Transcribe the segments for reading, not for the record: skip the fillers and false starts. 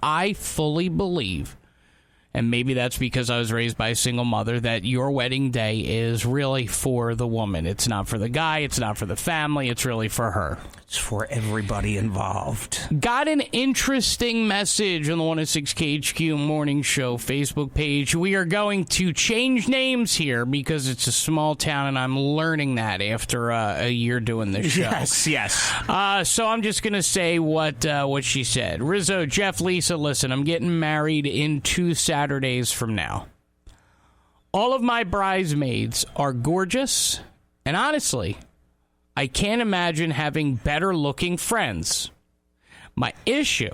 I fully believe, and maybe that's because I was raised by a single mother, that your wedding day is really for the woman. It's not for the guy. It's not for the family. It's really for her. It's for everybody involved. Got an interesting message on the 106 KHQ Morning Show Facebook page. We are going to change names here because it's a small town, and I'm learning that after a year doing this show. Yes. So I'm just going to say what she said. Rizzo, Jeff, Lisa, listen, I'm getting married in 2 Saturdays from now. All of my bridesmaids are gorgeous, and honestly, I can't imagine having better-looking friends. My issue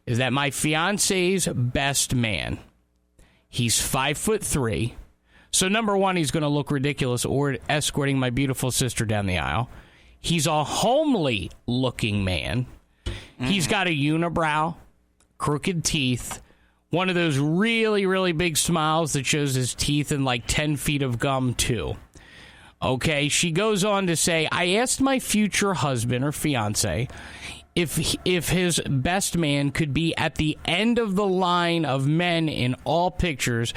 is that my fiance's best man, he's 5'3", so number one, he's going to look ridiculous or escorting my beautiful sister down the aisle. He's a homely-looking man. He's got a unibrow, crooked teeth, one of those really, really big smiles that shows his teeth, and like 10 feet of gum, too. Okay, she goes on to say, I asked my future husband or fiance if his best man could be at the end of the line of men in all pictures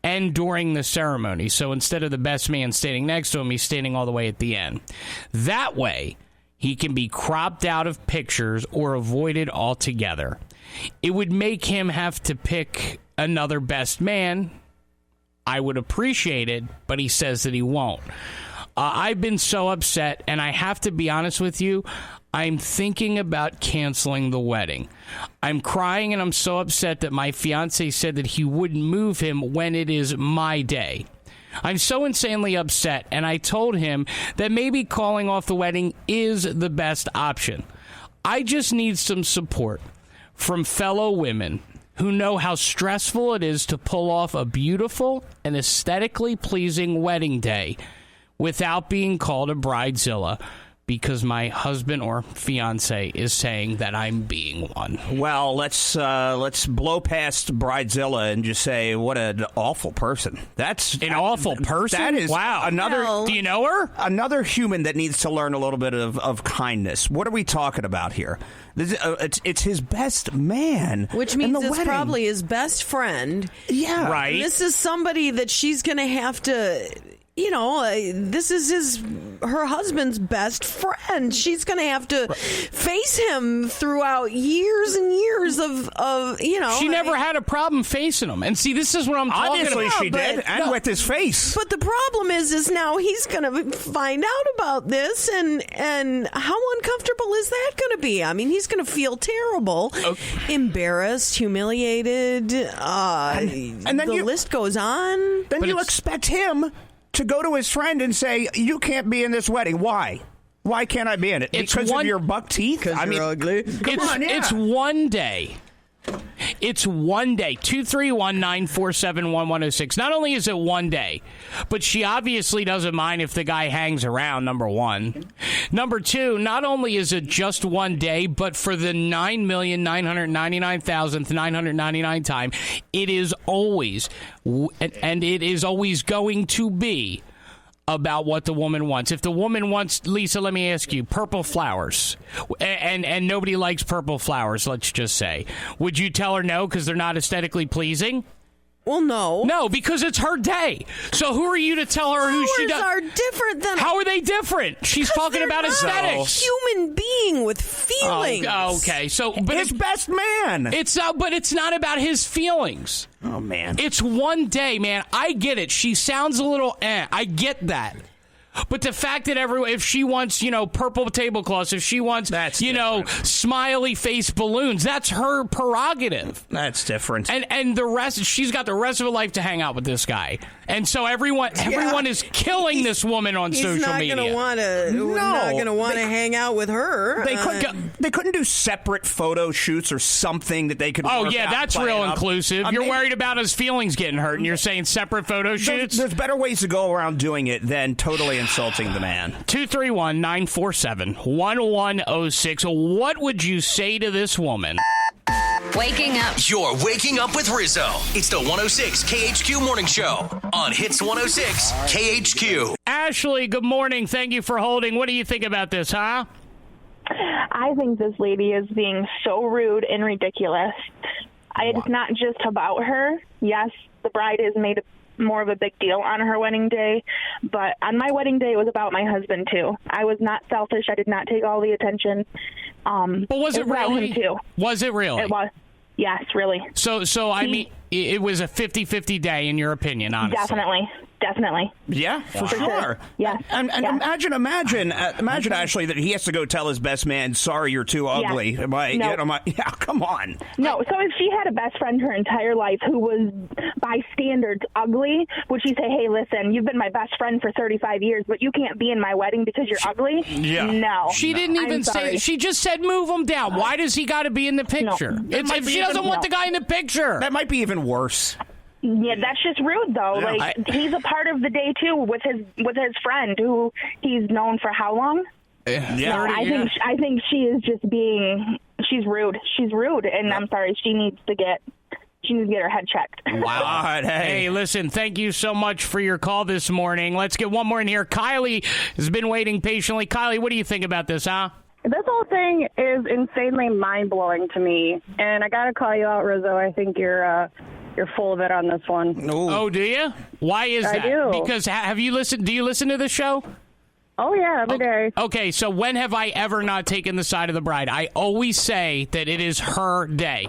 and during the ceremony. So instead of the best man standing next to him, he's standing all the way at the end. That way, he can be cropped out of pictures or avoided altogether. It would make him have to pick another best man. I would appreciate it, but he says that he won't. I've been so upset, and I have to be honest with you, I'm thinking about canceling the wedding. I'm crying, and I'm so upset that my fiancé said that he wouldn't move him when it is my day. I'm so insanely upset, and I told him that maybe calling off the wedding is the best option. I just need some support from fellow women who know how stressful it is to pull off a beautiful and aesthetically pleasing wedding day without being called a bridezilla because my husband or fiance is saying that I'm being one. Well, let's blow past bridezilla and just say what an awful person. That's an awful person. That is wow. Another. Well, do you know her? Another human that needs to learn a little bit of kindness. What are we talking about here? It's his best man, which means it's wedding. Probably his best friend. Yeah, right. This is somebody that she's going to have to. You know, this is her husband's best friend. She's going to have to face him throughout years and years of you know. She never had a problem facing him. And see, this is what I'm talking Obviously about. she did, and with his face. But the problem is now he's going to find out about this, and how uncomfortable is that going to be? I mean, he's going to feel terrible, embarrassed, humiliated, and then the list goes on. Then you expect him to go to his friend and say, you can't be in this wedding. Why? Why can't I be in it? Because of your buck teeth? Because you're ugly. It's one day. It's one day. 231-947-1106. Not only is it one day, but she obviously doesn't mind if the guy hangs around, number one. Number two, not only is it just one day, but for the 9,999,999 time, it is always, and it is always going to be, about what the woman wants. If the woman wants, Lisa, let me ask you, purple flowers, and nobody likes purple flowers, let's just say, would you tell her no because they're not aesthetically pleasing? Well, no. No, because it's her day. So who are you to tell her who she does? Flowers are different than... How are they different? She's talking about aesthetics. Human being with feelings. Oh, okay. So, but his best man. But it's not about his feelings. Oh, man. It's one day, man. I get it. She sounds a little I get that. But the fact that if she wants, purple tablecloths, if she wants, smiley face balloons, that's her prerogative. That's different. And the rest, she's got the rest of her life to hang out with this guy. And so everyone is killing this woman on social media. He's not going to want to hang out with her. They couldn't do separate photo shoots or something that they could. Oh yeah, that's real inclusive. You're worried about his feelings getting hurt, and you're saying separate photo shoots. There's better ways to go around doing it than totally insulting the man. 231-947-1106. What would you say to this woman? Waking up. You're waking up with Rizzo. It's the 106 KHQ Morning Show on Hits 106 KHQ. Ashley, good morning. Thank you for holding. What do you think about this, huh? I think this lady is being so rude and ridiculous. It's not just about her. Yes, the bride has made more of a big deal on her wedding day, but on my wedding day, it was about my husband, too. I was not selfish. I did not take all the attention. But was it really? Him too. Was it really? It was. Yes, really. So I mean, it was a 50-50 day, in your opinion, honestly. Definitely. Yeah, for sure. Yes. And imagine, Ashley, that he has to go tell his best man, "Sorry, you're too ugly." Yeah, come on. No. So if she had a best friend her entire life who was, by standards, ugly, would she say, "Hey, listen, you've been my best friend for 35 years, but you can't be in my wedding because you're ugly"? Yeah. No. She didn't even say. She just said, "Move him down." Why does he got to be in the picture? No. If she doesn't want the guy in the picture, that might be even worse. Yeah, that's just rude, though. Yeah, he's a part of the day too with his friend, who he's known for how long? Yeah, no, I think she is just she's rude. She's rude, and I'm sorry. She needs to get her head checked. Wow. Hey, listen, thank you so much for your call this morning. Let's get one more in here. Kylie has been waiting patiently. Kylie, what do you think about this, huh? This whole thing is insanely mind-blowing to me, and I got to call you out, Rizzo. I think you're full of it on this one. Ooh. Oh, do you? Why is that? I do. Because do you listen to the show? Oh, yeah, every day. Okay, so when have I ever not taken the side of the bride? I always say that it is her day.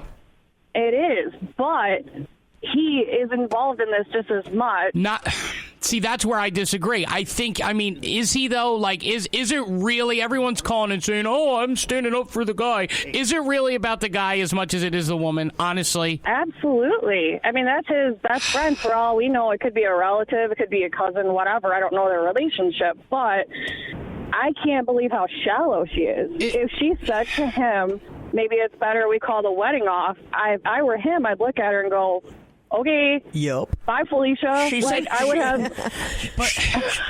It is, but he is involved in this just as much. See, that's where I disagree. Is he, though? Like, is it really, everyone's calling and saying, "Oh, I'm standing up for the guy." Is it really about the guy as much as it is the woman, honestly? Absolutely. I mean, that's his best friend for all we know. It could be a relative, it could be a cousin, whatever. I don't know their relationship, but I can't believe how shallow she is. If she said to him, "Maybe it's better we call the wedding off," if I were him, I'd look at her and go, "Okay. Yep. Bye, Felicia." I would have. But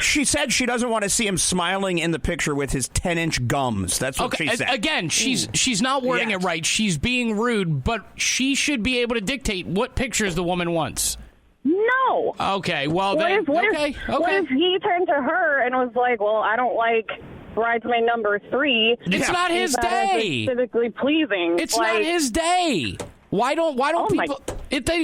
she said she doesn't want to see him smiling in the picture with his 10-inch gums. That's what she said. Again, she's not wording it right. She's being rude, but she should be able to dictate what pictures the woman wants. No. Okay. Well, What if he turned to her and was like, "Well, I don't like bridesmaid number 3. It's not his day. Aesthetically pleasing. It's not his day. Why don't people?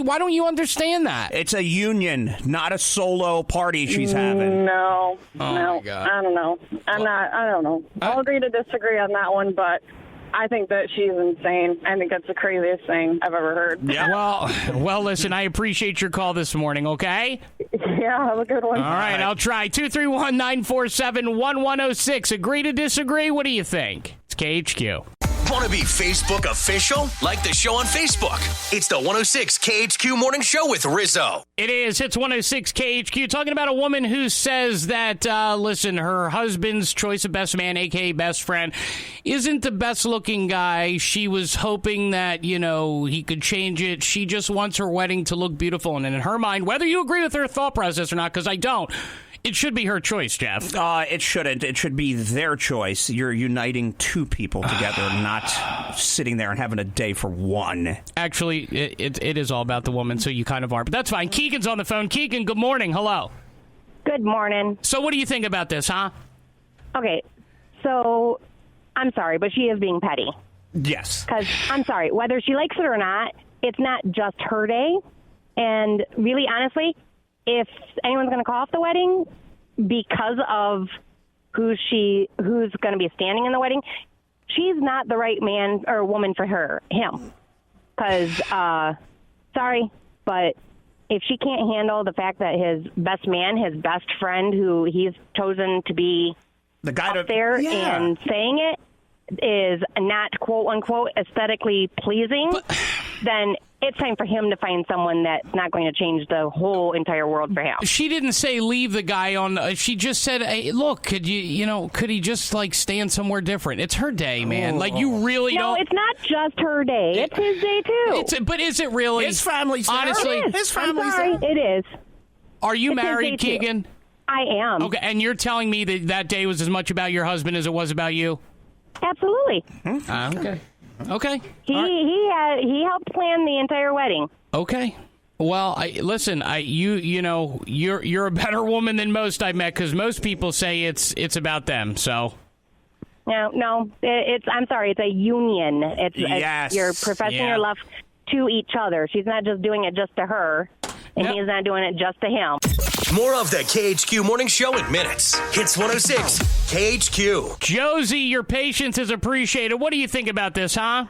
Why don't you understand that? It's a union, not a solo party she's having. No. My God. I don't know. I don't know. I'll agree to disagree on that one, but I think that she's insane. I think that's the craziest thing I've ever heard. Yeah. Well, listen, I appreciate your call this morning, okay? Yeah, have a good one. All right, I'll try. 231-947-1106. Agree to disagree? What do you think? It's KHQ. Want to be Facebook official? Like the show on Facebook. It's the 106 KHQ Morning Show with Rizzo. It is. It's 106 KHQ. Talking about a woman who says that, listen, her husband's choice of best man, a.k.a. best friend, isn't the best-looking guy. She was hoping that, he could change it. She just wants her wedding to look beautiful. And in her mind, whether you agree with her thought process or not, because I don't, it should be her choice, Jeff. It shouldn't. It should be their choice. You're uniting two people together, not sitting there and having a day for one. Actually, it is all about the woman, so you kind of are. But that's fine. Keegan's on the phone. Keegan, good morning. Hello. Good morning. So what do you think about this, huh? Okay, so I'm sorry, but she is being petty. Yes. Because, I'm sorry, whether she likes it or not, it's not just her day. And really, honestly, if anyone's going to call off the wedding because of who's going to be standing in the wedding, she's not the right man or woman for him. Because, sorry, but if she can't handle the fact that his best man, his best friend, who he's chosen to be the guy up there and saying it, is not, quote unquote, aesthetically pleasing, then it's time for him to find someone that's not going to change the whole entire world for him. She didn't say leave the guy on. She just said, hey, look, could he just stand somewhere different? It's her day, man. You really don't. No, it's not just her day. It's his day too. But is it really? His family's there. Honestly, his family's there. It is. Are you married, Keegan? Too. I am. Okay, and you're telling me that day was as much about your husband as it was about you? Absolutely. Okay. He helped plan the entire wedding. Okay. Well, listen. You're a better woman than most I've met, because most people say it's about them. So No. I'm sorry. It's a union. Yes. You're professing your love to each other. She's not just doing it just to her, and he's not doing it just to him. More of the KHQ Morning Show in minutes. Hits 106 KHQ. Josie, your patience is appreciated. What do you think about this, huh?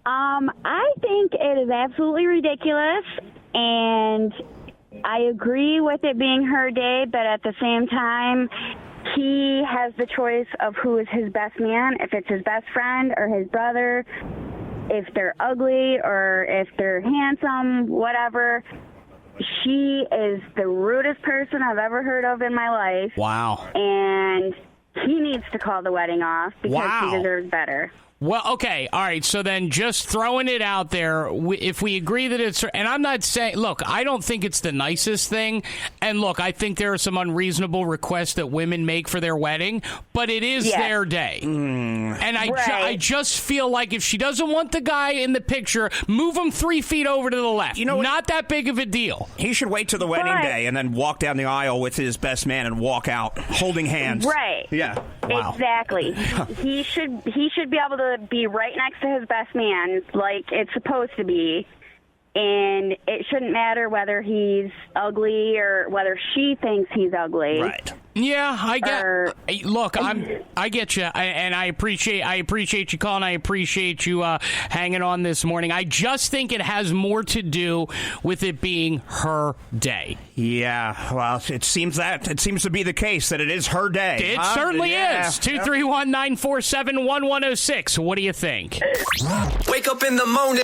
I think it is absolutely ridiculous, and I agree with it being her day, but at the same time, he has the choice of who is his best man, if it's his best friend or his brother, if they're ugly or if they're handsome, whatever. She is the rudest person I've ever heard of in my life. Wow. And he needs to call the wedding off because he deserves better. Well, okay, all right, so then just throwing it out there, if we agree that it's, and I'm not saying, look, I don't think it's the nicest thing, and look, I think there are some unreasonable requests that women make for their wedding, but it is their day. And I just feel like if she doesn't want the guy in the picture, move him 3 feet over to the left. You know, not that big of a deal. He should wait till the wedding day and then walk down the aisle with his best man and walk out holding hands. Right. Yeah. Wow. Exactly. He should be able to be right next to his best man like it's supposed to be, and it shouldn't matter whether he's ugly or whether she thinks he's ugly. Right. Yeah, I get. Look, I get you, and I appreciate you calling. I appreciate you hanging on this morning. I just think it has more to do with it being her day. Yeah, well, it seems to be the case that it is her day. It certainly is. 231-947-1106. What do you think? Wake up in the morning.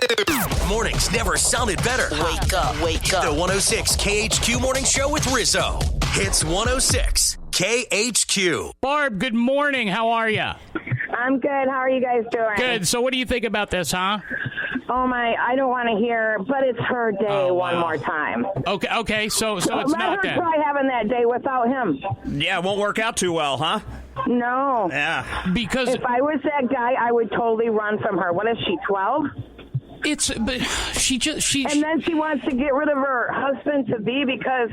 Mornings never sounded better. Wake up. The 106 KHQ Morning Show with Rizzo. Hits 106 KHQ. Barb, good morning. How are you? I'm good. How are you guys doing? Good. So what do you think about this, huh? Oh, my, I don't want to hear, but it's her day one more time. Okay, so it's not that. Let her try having that day without him. Yeah, it won't work out too well, huh? No. Yeah. Because if I was that guy, I would totally run from her. What is she, 12? But she and then she wants to get rid of her husband-to-be because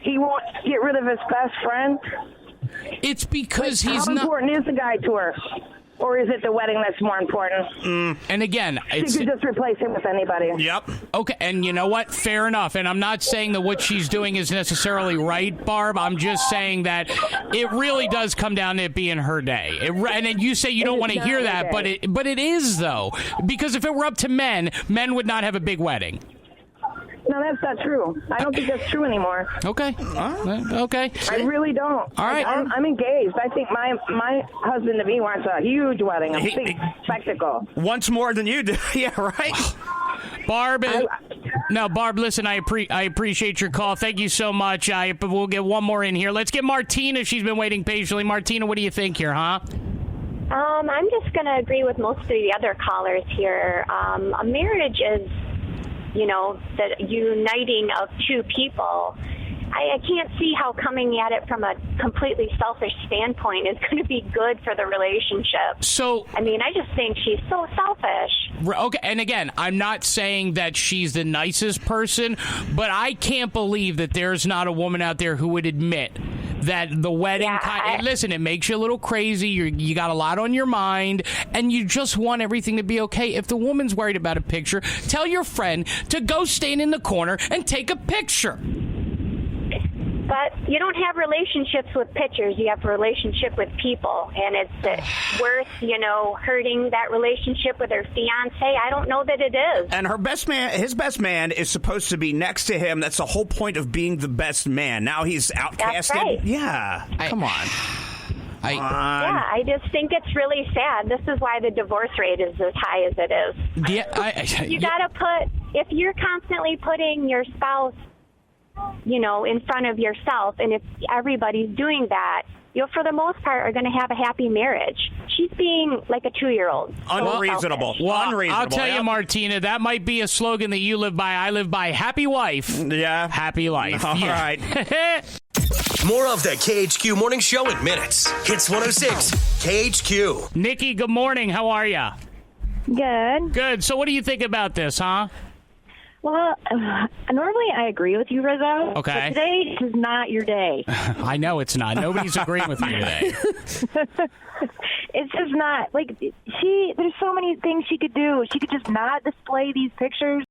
he won't get rid of his best friend. It's because he's not. How important is the guy to her? Or is it the wedding that's more important? And again, she could just replace him with anybody. Yep. Okay, and you know what? Fair enough. And I'm not saying that what she's doing is necessarily right, Barb. I'm just saying that it really does come down to it being her day. And then you say you don't want to hear that, but it is, though. Because if it were up to men would not have a big wedding. No, that's not true. I don't think that's true anymore. Okay. Okay. I really don't. All right. I'm engaged. I think my husband-to-be wants a huge wedding, a big spectacle. Wants more than you do. Yeah, right? Barb, listen, I appreciate your call. Thank you so much. We'll get one more in here. Let's get Martina. She's been waiting patiently. Martina, what do you think here, huh? I'm just going to agree with most of the other callers here. A marriage is, the uniting of two people. I can't see how coming at it from a completely selfish standpoint is going to be good for the relationship. So, I just think she's so selfish. Okay, and again, I'm not saying that she's the nicest person, but I can't believe that there's not a woman out there who would admit that the wedding... listen, it makes you a little crazy. You got a lot on your mind, and you just want everything to be okay. If the woman's worried about a picture, tell your friend to go stand in the corner and take a picture. But you don't have relationships with pictures. You have a relationship with people. And it's worth, hurting that relationship with her fiance. I don't know that it is. And his best man is supposed to be next to him. That's the whole point of being the best man. Now he's outcasted. That's right. Yeah. Come on. I just think it's really sad. This is why the divorce rate is as high as it is. Yeah, gotta if you're constantly putting your spouse in front of yourself, and if everybody's doing that, you for the most part are going to have a happy marriage. She's being like a 2-year-old. Unreasonable. Unreasonable. I'll tell you, Martina, that might be a slogan that you live by. I live by happy wife. Yeah. Happy life. All right. More of the KHQ Morning Show in minutes. Hits 106 KHQ. Nikki, good morning. How are you? Good. Good. So what do you think about this, huh? Well, normally I agree with you, Rizzo. Okay. But today is not your day. I know it's not. Nobody's agreeing with me today. It's just not. Like, there's so many things she could do. She could just not display these pictures.